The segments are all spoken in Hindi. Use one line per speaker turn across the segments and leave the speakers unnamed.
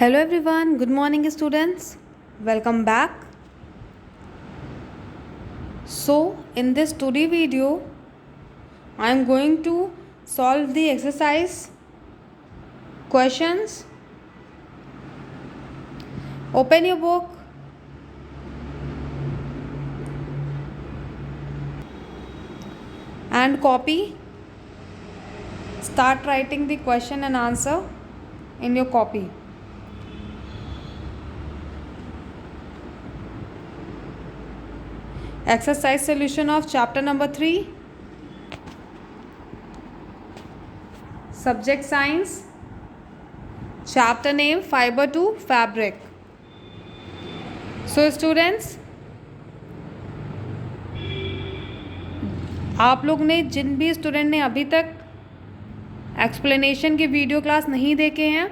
Hello everyone, good morning students. Welcome back. So, in this today video, I am going to solve the exercise questions. Open your book and copy. Start writing the question and answer in your copy. Exercise solution of chapter number 3. Subject science. Chapter name fiber to fabric. So students, आप लोग ने जिन भी स्टूडेंट ने अभी तक एक्सप्लेनेशन की वीडियो क्लास नहीं देखे हैं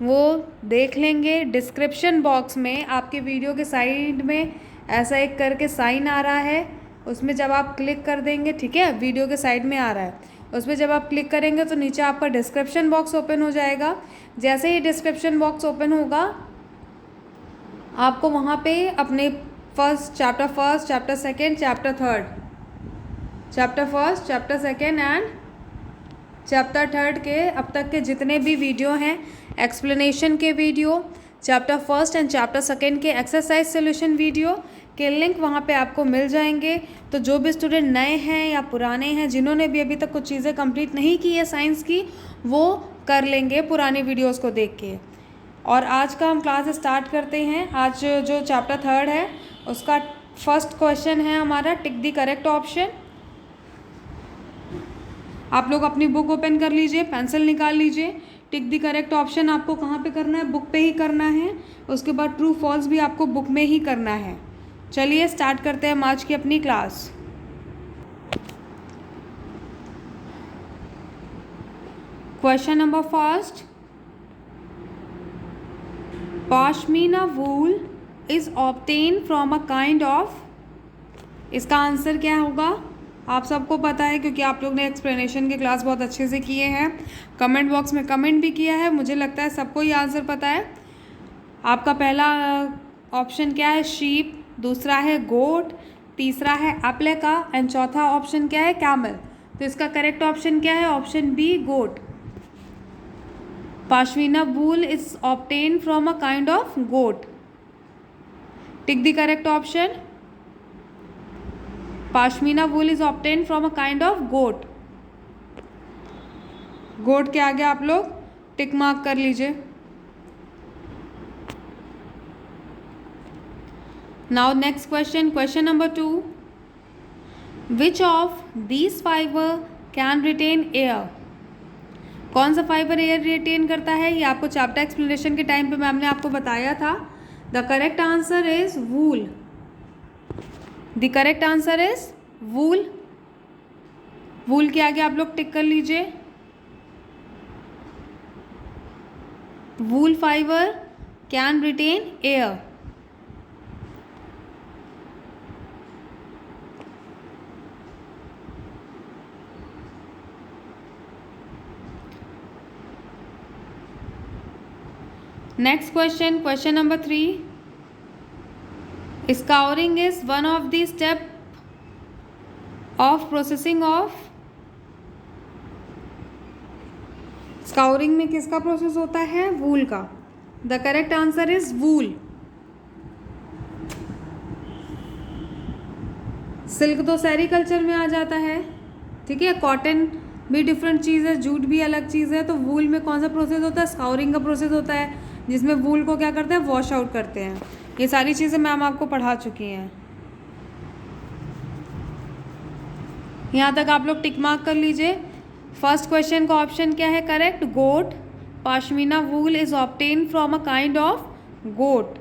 वो देख लेंगे। डिस्क्रिप्शन बॉक्स में आपके वीडियो के साइड में ऐसा एक करके साइन आ रहा है, उसमें जब आप क्लिक कर देंगे, ठीक है, वीडियो के साइड में आ रहा है, उसमें जब आप क्लिक करेंगे तो नीचे आपका डिस्क्रिप्शन बॉक्स ओपन हो जाएगा। जैसे ही डिस्क्रिप्शन बॉक्स ओपन होगा आपको वहाँ पे अपने chapter second, chapter second and chapter third के अब तक के जितने भी वीडियो हैं एक्सप्लेनेशन के video, chapter first and chapter second के एक्सरसाइज सॉल्यूशन वीडियो के लिंक वहाँ पे आपको मिल जाएंगे। तो जो भी स्टूडेंट नए हैं या पुराने हैं जिन्होंने भी अभी तक कुछ चीज़ें कंप्लीट नहीं की है साइंस की, वो कर लेंगे पुरानी वीडियोज़ को देख के। और आज का हम क्लास स्टार्ट करते हैं। आज जो चैप्टर थर्ड है उसका फर्स्ट क्वेश्चन है हमारा टिक द करेक्ट ऑप्शन। आप लोग अपनी बुक ओपन कर लीजिए, पेंसिल निकाल लीजिए। टिक द करेक्ट ऑप्शन आपको कहाँ पे करना है? बुक पे ही करना है। उसके बाद ट्रू फॉल्स भी आपको बुक में ही करना है। चलिए स्टार्ट करते हैं आज की अपनी class. Question number first, pashmina wool is obtain from a kind of. इसका आंसर क्या होगा? आप सबको पता है क्योंकि आप लोग ने एक्सप्लेनेशन की क्लास बहुत अच्छे से किए हैं, कमेंट बॉक्स में कमेंट भी किया है। मुझे लगता है सबको ये आंसर पता है। आपका पहला ऑप्शन क्या है? शीप, दूसरा है गोट, तीसरा है एप्लेका एंड चौथा ऑप्शन क्या है? कैमल। तो इसका करेक्ट ऑप्शन क्या है? Option B, goat. Pashmina wool is obtain from a kind of goat. Tick the correct option. Pashmina wool is obtain from a kind of goat. Goat के आगे आप लोग टिक मार्क कर लीजिए। Now next question, question number 2, which of these fiber can retain air. कौन सा फाइबर एयर रिटेन करता है? ये आपको चैप्टर एक्सप्लेनेशन के टाइम पे मैम ने आपको बताया था। The correct answer is wool. The correct answer is wool. Wool के आगे आप लोग टिक कर लीजिए। Wool fiber can retain air. Next question, question number 3, scouring is one of the step of processing of. Scouring में किसका प्रोसेस होता है? वूल का। The correct answer is wool. Silk तो सेरीकल्चर में आ जाता है, ठीक है। कॉटन भी डिफरेंट चीज़ है, जूट भी अलग चीज़ है। तो वूल में कौन सा प्रोसेस होता है? स्काउरिंग का प्रोसेस होता है, जिसमें वूल को क्या करते हैं? वॉश आउट करते हैं। ये सारी चीज़ें मैम आपको पढ़ा चुकी हैं। यहाँ तक आप लोग टिक मार्क कर लीजिए। फर्स्ट क्वेश्चन का ऑप्शन क्या है correct? Goat. Pashmina wool is obtain from a kind of goat.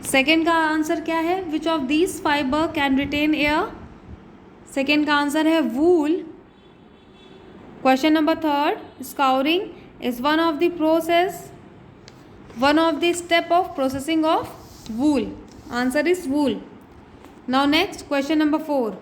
Second का आंसर क्या है? Which of these fiber can retain air. Second का आंसर है wool. Question number third, scouring is one of the step of processing of wool. Answer is wool. Now next question number 4,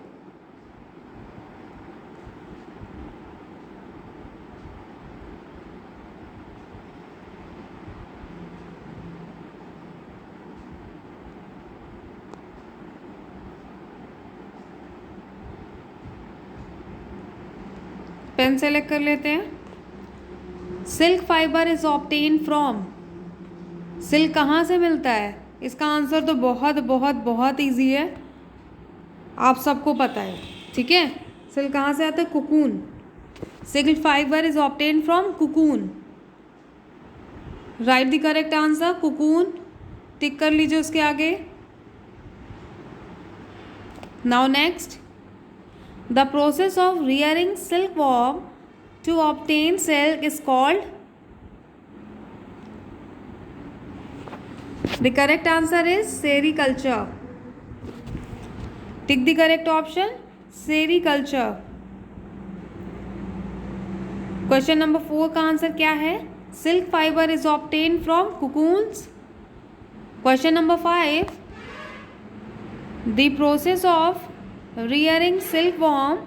pen select कर लेते हैं। Silk fibre is obtain from, silk कहाँ से मिलता है? इसका आंसर तो बहुत बहुत बहुत ईजी है, आप सबको पता है, ठीक है। सिल्क कहाँ से आता है? Cocoon. Silk fibre is obtain from cocoon. Right the correct answer cocoon, tick कर लीजिए उसके आगे। Now next, the process of rearing silk worm to obtain silk is called, the correct answer is sericulture. Tick the correct option, sericulture. Question number 4 का आंसर क्या है? Silk fibre is obtain from cocoons. Question number 5, the process of rearing silkworm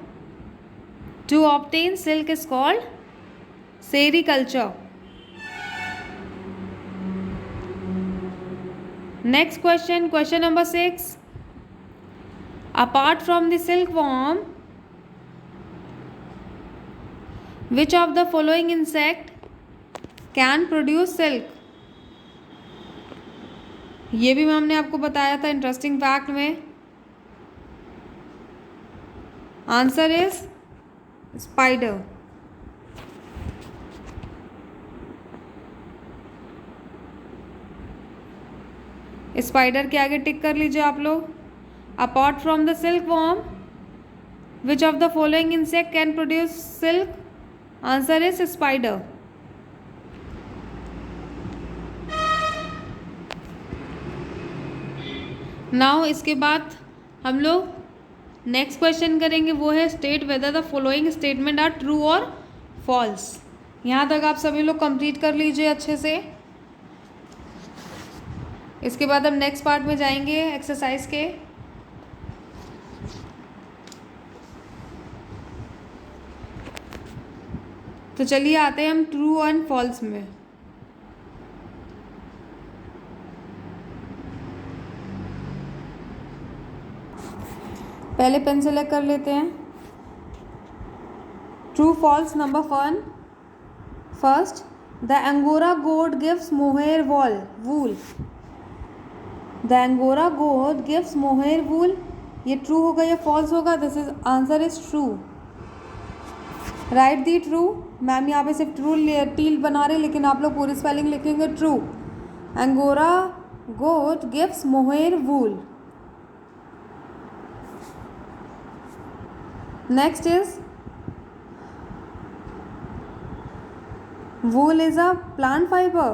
to obtain silk is called sericulture. Next question, question number 6. Apart from the silkworm, which of the following insect can produce silk? ये भी मैम ने आपको बताया था इंटरेस्टिंग फैक्ट में। Answer is spider. स्पाइडर के आगे टिक कर लीजिए आप लोग। Apart from the silk worm, which of the following insect can produce silk? Answer is spider. Now इसके बाद हम लोग नेक्स्ट क्वेश्चन करेंगे, वो है state whether the following statement are true और फॉल्स। यहाँ तक आप सभी लोग कंप्लीट कर लीजिए अच्छे से। इसके बाद हम नेक्स्ट पार्ट में जाएंगे एक्सरसाइज के। तो चलिए आते हैं हम ट्रू एंड फॉल्स में। पहले पेन सेलेक्ट कर लेते हैं। True false number 1, first, the angora goat gives mohair wool. The angora goat gives mohair wool, ये ट्रू होगा या फॉल्स होगा? This is answer is true. Right the true. Ma'am यहाँ पे सिर्फ ट्रू टील बना रहे, लेकिन आप लोग पूरी स्पेलिंग लिखेंगे true. Angora goat gives mohair wool. Next is wool is a plant fibre.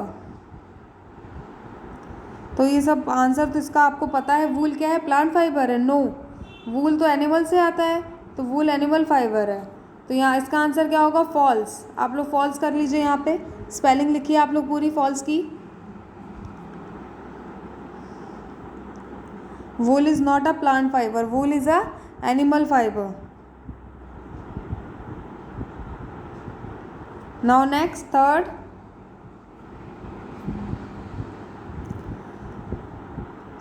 तो ये सब आंसर तो इसका आपको पता है, वूल क्या है? प्लांट फाइबर है। नो, वूल तो एनिमल से आता है, तो वूल एनिमल फाइबर है। तो यहाँ इसका आंसर क्या होगा? फॉल्स। आप लोग फॉल्स कर लीजिए, यहाँ पे स्पेलिंग लिखिए आप लोग पूरी फॉल्स की। वूल is not a plant fibre, wool is a animal fibre. Now next, third,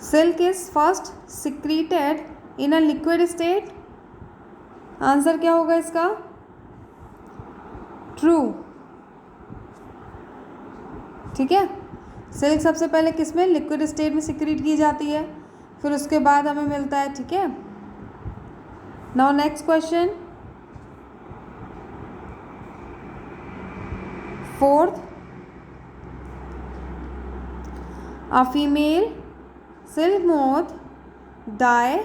silk is first secreted in a liquid state. Answer क्या होगा इसका? ट्रू। ठीक है, सिल्क सबसे पहले किस में? लिक्विड स्टेट में सिक्रीट की जाती है, फिर उसके बाद हमें मिलता है। ठीक है। Now next question, fourth, a female silk moth die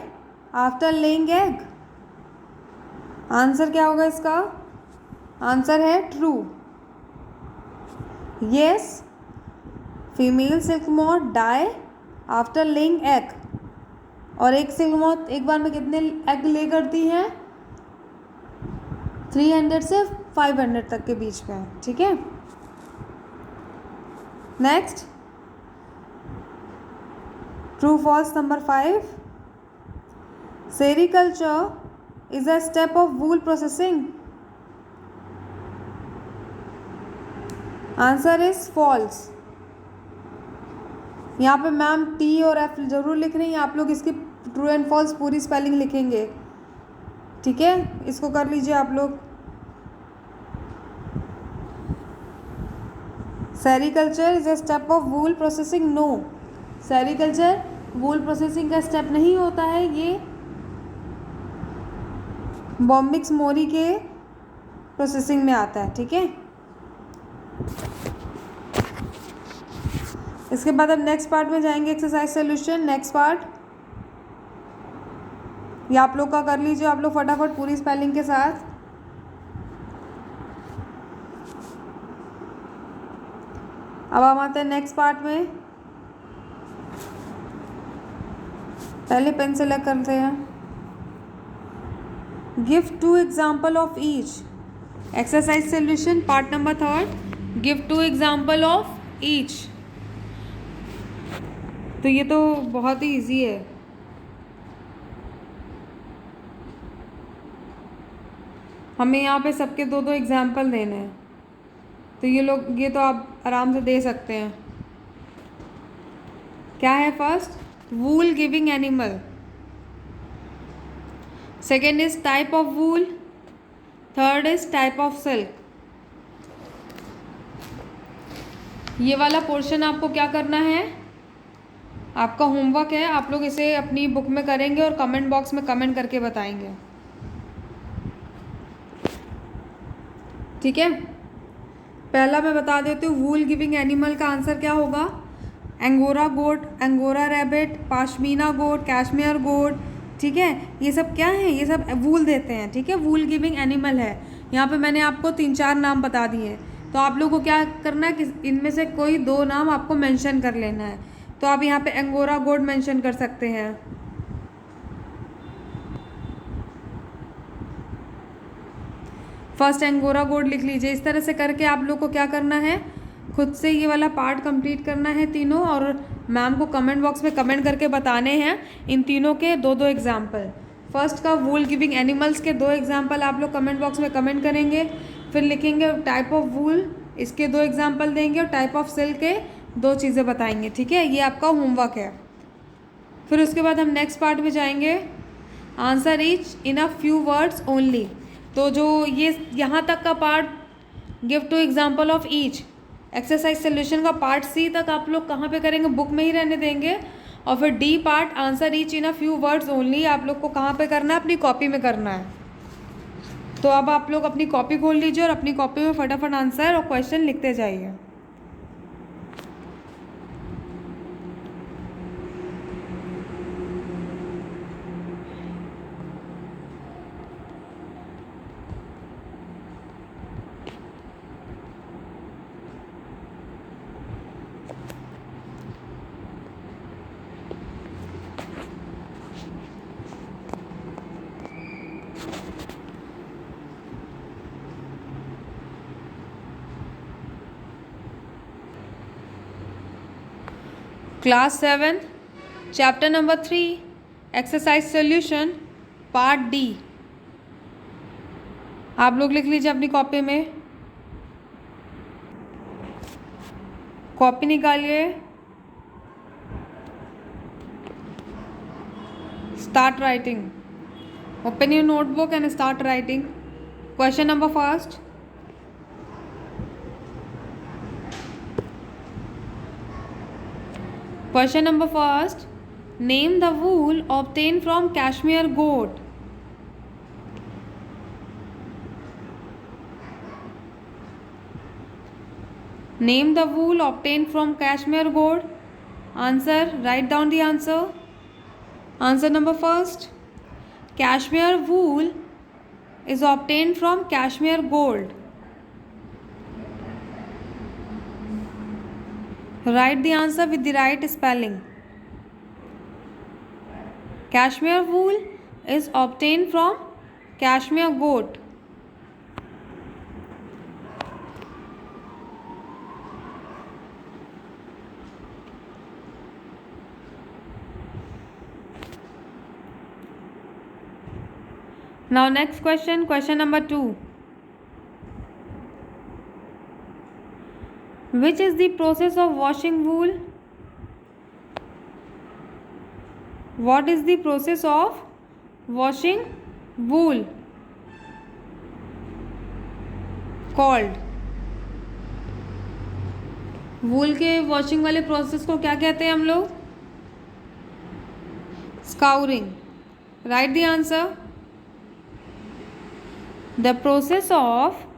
after laying egg। Answer क्या होगा इसका? आंसर है true. Yes, female silk moth die after laying egg. और एक सिल्क मोथ एक बार में कितने एग ले करती हैं? 300 से 500 तक के बीच में। ठीक है। Next, true false number 5, sericulture is a step of wool processing. Answer is false. यहाँ पे मैम टी और एफ जरूर लिख रही हैं, आप लोग इसकी ट्रू एंड फॉल्स पूरी स्पेलिंग लिखेंगे। ठीक है, इसको कर लीजिए आप लोग। Sericulture is a step of wool processing, no, sericulture wool processing का स्टेप नहीं होता है, ये बॉम्बिक्स मोरी के प्रोसेसिंग में आता है, ठीक है। इसके बाद अब नेक्स्ट पार्ट में जाएंगे, एक्सरसाइज सोल्यूशन। नेक्स्ट पार्ट ये आप लोग का कर लीजिए, आप लोग फटाफट पूरी स्पेलिंग के साथ। अब हम आते हैं नेक्स्ट पार्ट में। पहले पेन सेलेक्ट करते हैं। Give 2 example of each, exercise solution part number 3, give 2 example of each. तो ये तो बहुत ही इजी है, हमें यहाँ पे सबके 2-2 एग्जाम्पल देने हैं, तो ये तो आप आराम से दे सकते हैं। क्या है first? Wool giving animal, second is type of wool, third is type of silk. ये वाला पोर्शन आपको क्या करना है, आपका होमवर्क है, आप लोग इसे अपनी बुक में करेंगे और कमेंट बॉक्स में कमेंट करके बताएंगे, ठीक है। पहला मैं बता देती हूँ, वूल गिविंग एनिमल का आंसर क्या होगा? एंगोरा गोट, एंगोरा रैबिट, पाशमीना गोट, कैशमेयर गोट, ठीक है। ये सब क्या है? ये सब वूल देते हैं, ठीक है, वूल गिविंग एनिमल है। यहाँ पे मैंने आपको 3-4 नाम बता दिए हैं, तो आप लोगों को क्या करना है कि इनमें से कोई 2 नाम आपको मेंशन कर लेना है। तो आप यहाँ पे एंगोरा गोट मेंशन कर सकते हैं। फर्स्ट एंगोरा गोट लिख लीजिए। इस तरह से करके आप लोग को क्या करना है, खुद से ये वाला पार्ट कंप्लीट करना है तीनों, और मैम को कमेंट बॉक्स में कमेंट करके बताने हैं इन तीनों के 2-2 एग्जाम्पल। फर्स्ट का वूल गिविंग एनिमल्स के 2 एग्जाम्पल आप लोग कमेंट बॉक्स में कमेंट करेंगे, फिर लिखेंगे टाइप ऑफ वूल, इसके 2 एग्जाम्पल देंगे, और टाइप ऑफ सिल्क के 2 चीज़ें बताएंगे, ठीक है। ये आपका होमवर्क है। फिर उसके बाद हम नेक्स्ट पार्ट में जाएंगे, answer each in a few words only. तो जो ये यहाँ तक का part, give 2 example of each, exercise solution का पार्ट सी तक आप लोग कहाँ पे करेंगे, बुक में ही रहने देंगे। और फिर D part, answer each in a few words only, आप लोग को कहाँ पे करना है, अपनी कॉपी में करना है। तो अब आप लोग अपनी कॉपी खोल लीजिए और अपनी कॉपी में फटाफट आंसर और क्वेश्चन लिखते जाइए। Class 7 chapter number 3 exercise solution part D, आप लोग लिख लीजिए अपनी कॉपी में, कॉपी निकालिए, start writing, open your notebook and start writing. Question number first, question number first, name the wool obtained from cashmere goat. Name the wool obtained from cashmere goat. Answer, write down the answer. Answer number first, cashmere wool is obtained from cashmere gold. Write the answer with the right spelling. Cashmere wool is obtained from cashmere goat. Now next question, question number 2. Which is the process of washing wool? What is the process of washing wool called? वूल के वॉशिंग वाले प्रोसेस को क्या कहते हैं हम लोग? Scouring. Right the answer. The process of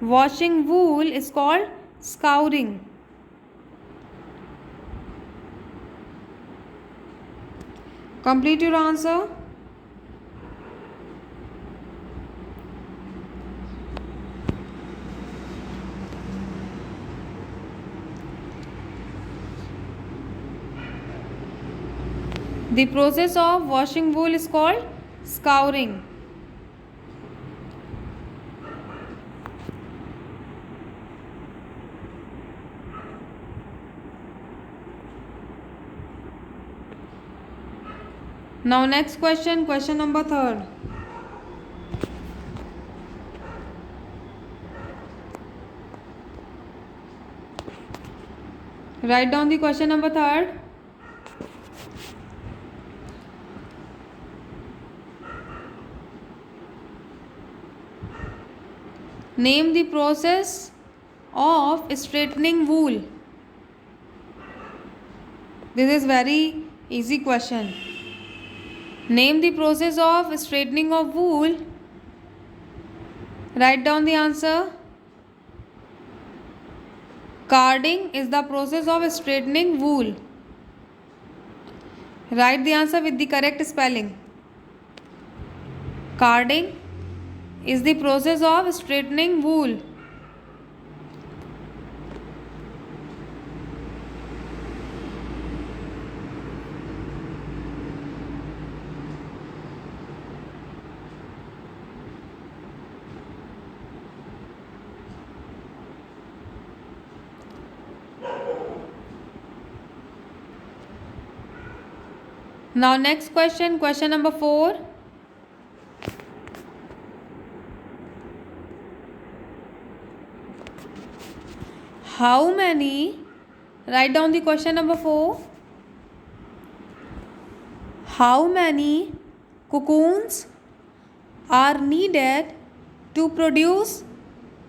washing wool is called scouring. Complete your answer. The process of washing wool is called scouring. Now next question, question number 3rd. Write down the question number 3rd. Name the process of straightening wool. This is very easy question. Name the process of straightening of wool. Write down the answer. Carding is the process of straightening wool. Write the answer with the correct spelling. Carding is the process of straightening wool. Now next question, question number 4. How many, write down the question number 4. How many cocoons are needed to produce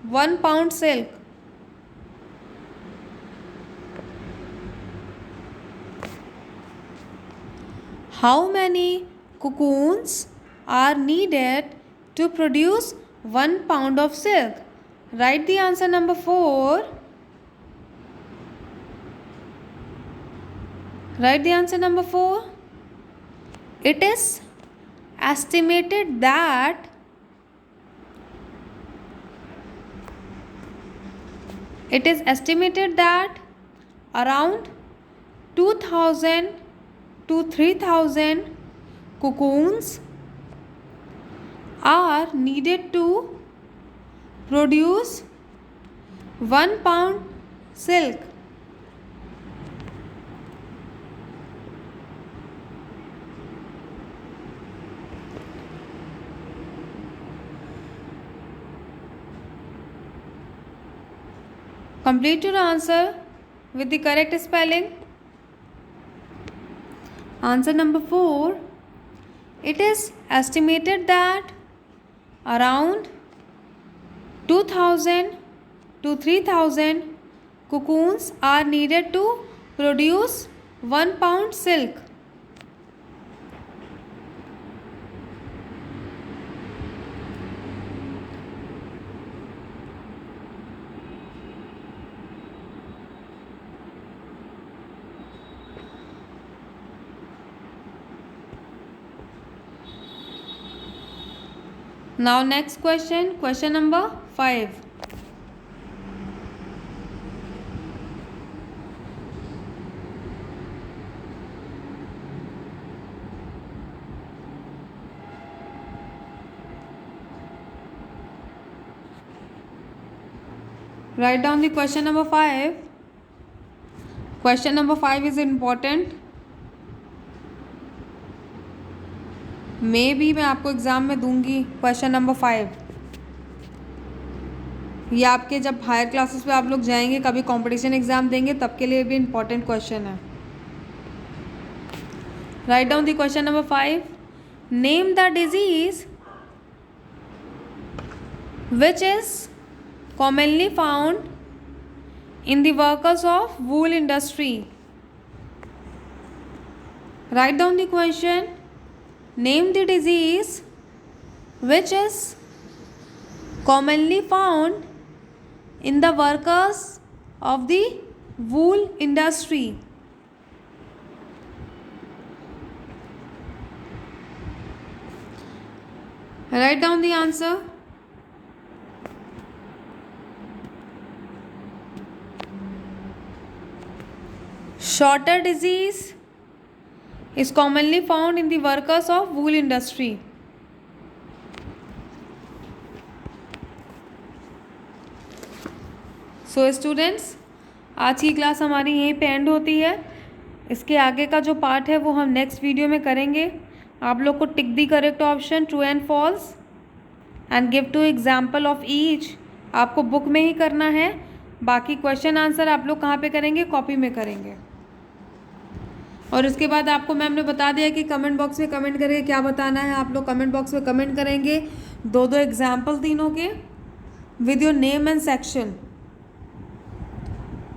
1 pound silk? How many cocoons are needed to produce 1 pound of silk? Write the answer number 4. Write the answer number 4. It is estimated that around 2000 to 3000 cocoons are needed to produce 1 pound silk. Complete your answer with the correct spelling. Answer number 4. It is estimated that around 2000 to 3000 cocoons are needed to produce 1 pound silk. Now next question, question number 5. Write down the question number 5. Question number 5 is important. मैं आपको एग्ज़ाम में दूंगी क्वेश्चन नंबर 5. ये आपके जब हायर क्लासेस पे आप लोग जाएंगे, कभी कंपटीशन एग्ज़ाम देंगे, तब के लिए भी इम्पोर्टेंट क्वेश्चन है. Write down the question number 5. Name the disease which is commonly found in the workers of wool industry. Write down the question. Name the disease which is commonly found in the workers of the wool industry. Write down the answer. Shorter disease is commonly found in the workers of wool industry. So students, आज की क्लास हमारी यहीं पे एंड होती है। इसके आगे का जो पार्ट है वो हम नेक्स्ट वीडियो में करेंगे। आप लोग को tick the correct option true and false and give two example of each आपको बुक में ही करना है। बाकी क्वेश्चन आंसर आप लोग कहाँ पे करेंगे? कॉपी में करेंगे। और उसके बाद आपको मैम ने बता दिया कि कमेंट बॉक्स में कमेंट करके क्या बताना है। आप लोग कमेंट बॉक्स में कमेंट करेंगे 2-2 एग्जाम्पल तीनों के with your name and section.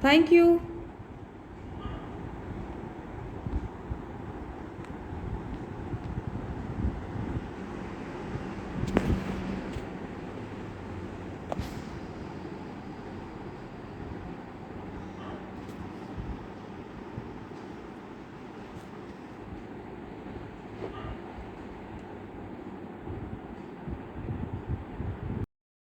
Thank you.